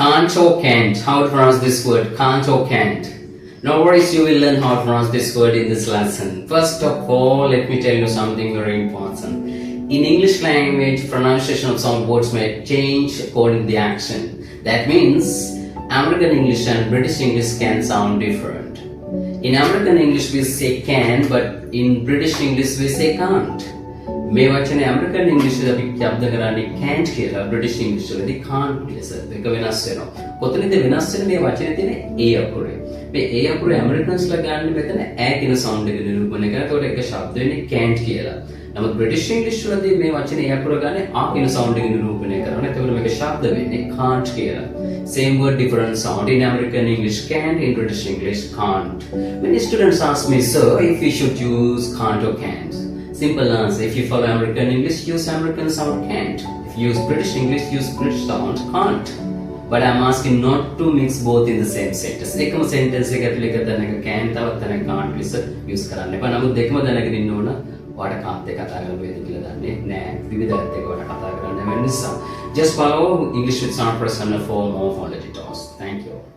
Can't or can't. How to pronounce this word? Can't or can't. No worries, you will learn how to pronounce this word in this lesson. First of all, let me tell you something very important. In English language, pronunciation of some words may change according to the accent. That means American English and British English can sound different. In American English we say can, but in British English we say can't. මේ වචනේ American ඉංග්‍රීසියෙන් අපි શબ્ද කරන්නේ can't කියලා, British ඉංග්‍රීසිවලදී can't ලෙස දෙක වෙනස් වෙනවා. කොතනද වෙනස් වෙන්නේ? මේ වචනේ තියෙන a අකුරේ. මේ a අකුරේ ඇමරිකන්ස්ලා ගන්න මෙතන ඈ කියන සවුන්ඩ් එක නිරූපණය කරලා ඒකට එක શબ્ද වෙන්නේ can't කියලා. නමුත් බ්‍රිටිෂ් ඉංග්‍රීසිවලදී මේ වචනේ a අකුර ගන්න ආ කියන සවුන්ඩ් එක නිරූපණය කරනවා. ඒකට මේක શબ્ද වෙන්නේ can't කියලා. Same word, different sound. In American English can't, in British English can't. Many students ask me, sir, if we should use can't or can't. Simple answer, if you follow American English, use American sound can't. If you use British English, use British sound can't. But I'm asking not to mix both in the same sentence. එකම sentence එක ඇතුලේ එක තැනක can තවත් තැනක can't ලෙස use කරන්න එපා. නමුත් දෙකම දැනගෙන ඉන්න ඕන. ඔයාලට කාත් එක කතා කරන්න වේද කියලා දන්නේ නැහැ. විවිධ එක ඔයාලට කතා කරන්න වෙන නිසා. Just follow English with Sound Press for more fun tutorials. Thank you.